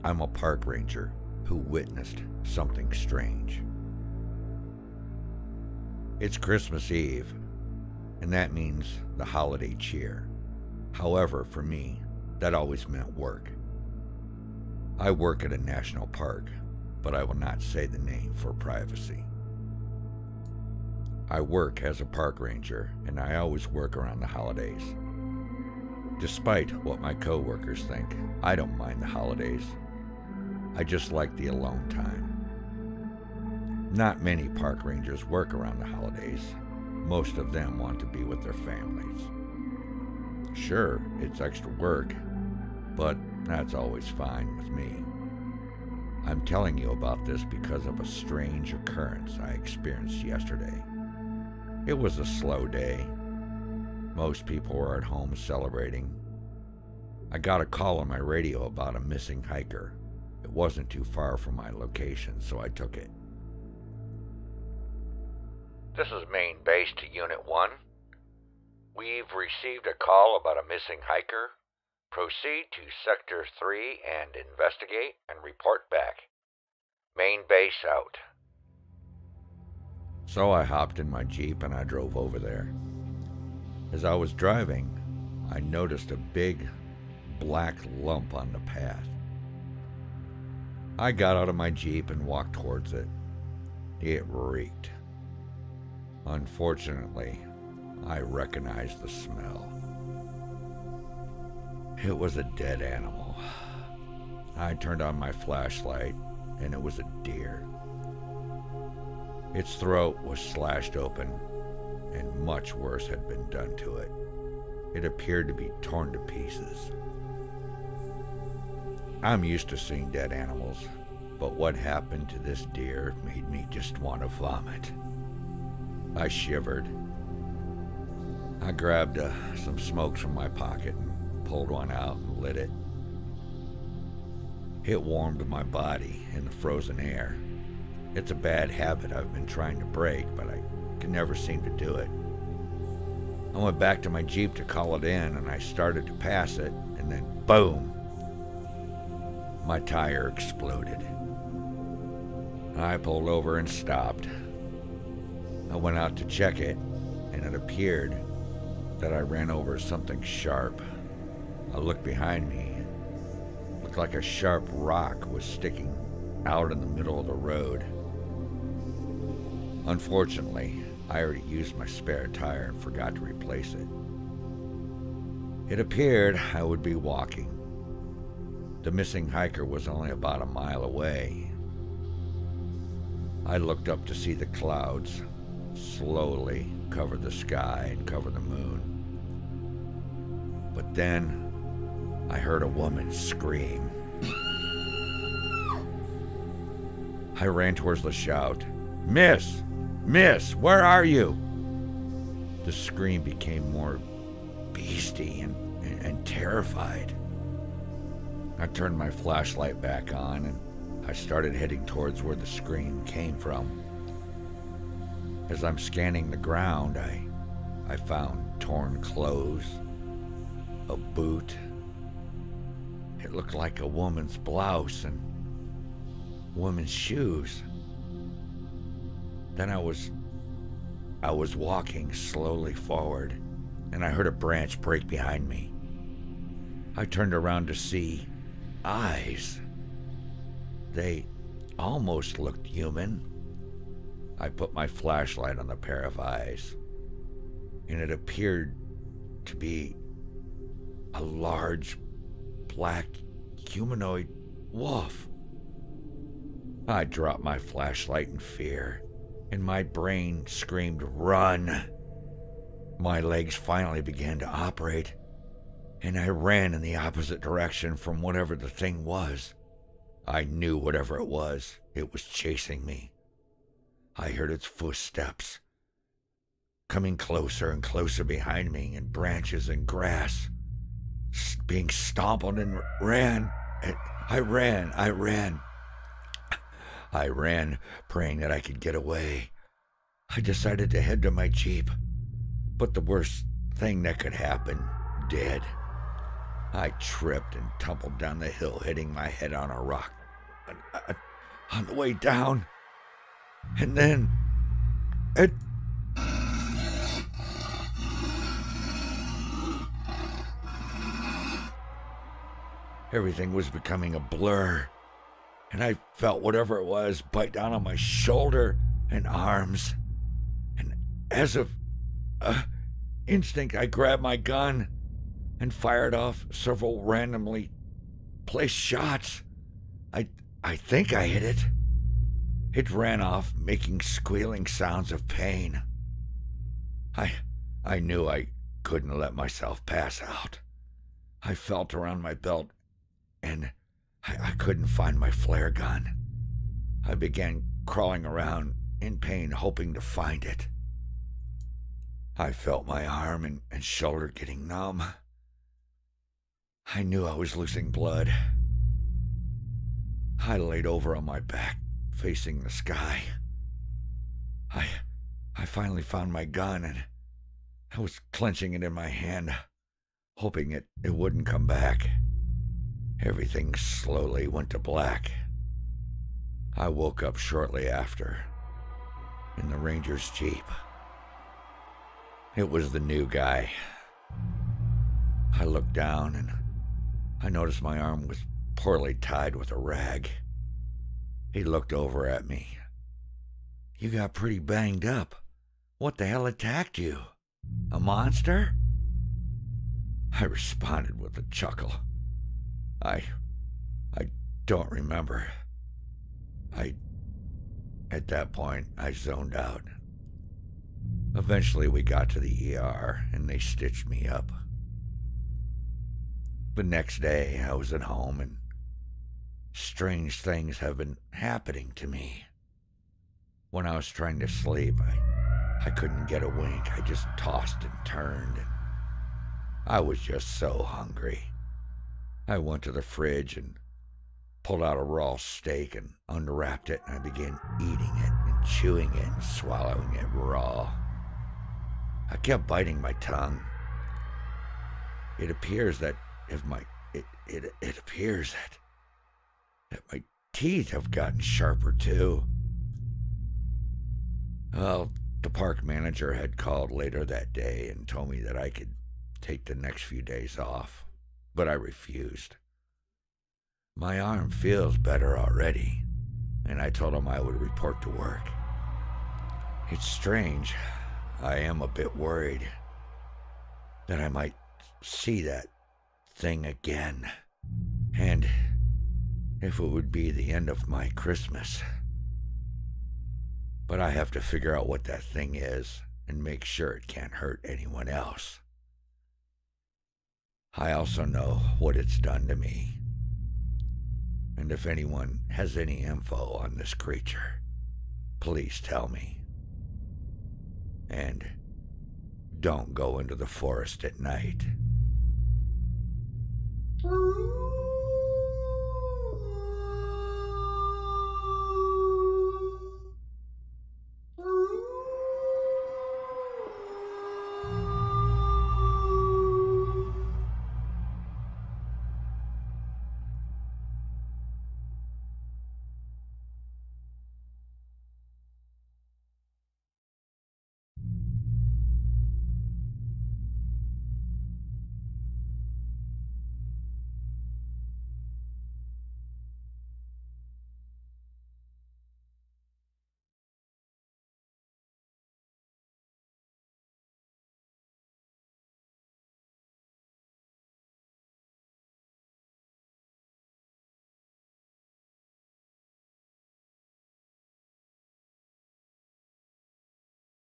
I'm a park ranger who witnessed something strange. It's Christmas Eve, and that means the holiday cheer. However, for me, that always meant work. I work at a national park, but I will not say the name for privacy. I work as a park ranger, and I always work around the holidays. Despite what my coworkers think, I don't mind the holidays. I just like the alone time. Not many park rangers work around the holidays. Most of them want to be with their families. Sure, it's extra work, but that's always fine with me. I'm telling you about this because of a strange occurrence I experienced yesterday. It was a slow day. Most people were at home celebrating. I got a call on my radio about a missing hiker. It wasn't too far from my location, so I took it. This is Main Base to Unit 1. We've received a call about a missing hiker. Proceed to Sector 3 and investigate and report back. Main Base out. So I hopped in my Jeep and I drove over there. As I was driving, I noticed a big black lump on the path. I got out of my Jeep and walked towards it. It reeked. Unfortunately, I recognized the smell. It was a dead animal. I turned on my flashlight, and it was a deer. Its throat was slashed open, and much worse had been done to it. It appeared to be torn to pieces. I'm used to seeing dead animals, but what happened to this deer made me just want to vomit. I shivered. I grabbed some smokes from my pocket and pulled one out and lit it. It warmed my body in the frozen air. It's a bad habit I've been trying to break, but I can never seem to do it. I went back to my Jeep to call it in, and I started to pass it, and then boom! My tire exploded. I pulled over and stopped. I went out to check it, and it appeared that I ran over something sharp. I looked behind me. It looked like a sharp rock was sticking out in the middle of the road. Unfortunately, I already used my spare tire and forgot to replace it. It appeared I would be walking. The missing hiker was only about a mile away. I looked up to see the clouds slowly cover the sky and cover the moon. But then I heard a woman scream. I ran towards the shout. "Miss! Miss, where are you?" The scream became more beastie and terrified. I turned my flashlight back on and I started heading towards where the scream came from. As I'm scanning the ground, I found torn clothes, a boot. It looked like a woman's blouse and woman's shoes. Then I was walking slowly forward, and I heard a branch break behind me. I turned around to see eyes. They almost looked human. I put my flashlight on the pair of eyes, and it appeared to be a large, black, humanoid wolf. I dropped my flashlight in fear, and my brain screamed, "Run!" My legs finally began to operate, and I ran in the opposite direction from whatever the thing was. I knew whatever it was chasing me. I heard its footsteps coming closer and closer behind me, and branches and grass being stomped and ran. I ran, praying that I could get away. I decided to head to my Jeep, but the worst thing that could happen did. I tripped and tumbled down the hill, hitting my head on a rock. On the way down, and then it... Everything was becoming a blur, and I felt whatever it was bite down on my shoulder and arms. And as of instinct, I grabbed my gun and fired off several randomly placed shots. I think I hit it. It ran off, making squealing sounds of pain. I knew I couldn't let myself pass out. I felt around my belt, and I couldn't find my flare gun. I began crawling around in pain, hoping to find it. I felt my arm and shoulder getting numb. I knew I was losing blood. I laid over on my back, facing the sky. I finally found my gun, and I was clenching it in my hand, hoping it wouldn't come back. Everything slowly went to black. I woke up shortly after, in the Ranger's Jeep. It was the new guy. I looked down, and I noticed my arm was poorly tied with a rag. He looked over at me. "You got pretty banged up. What the hell attacked you? A monster?" I responded with a chuckle. I don't remember. At that point, I zoned out. Eventually, we got to the ER, and they stitched me up. The next day, I was at home, and strange things have been happening to me. When I was trying to sleep, I couldn't get a wink. I just tossed and turned, and I was just so hungry. I went to the fridge and pulled out a raw steak and unwrapped it, and I began eating it and chewing it and swallowing it raw. I kept biting my tongue. It appears that it appears that my teeth have gotten sharper too. Well, the park manager had called later that day and told me that I could take the next few days off, but I refused. My arm feels better already, and I told him I would report to work. It's strange. I am a bit worried that I might see that thing again, and if it would be the end of my Christmas. But I have to figure out what that thing is and make sure it can't hurt anyone else. I also know what it's done to me. And if anyone has any info on this creature, please tell me. And don't go into the forest at night.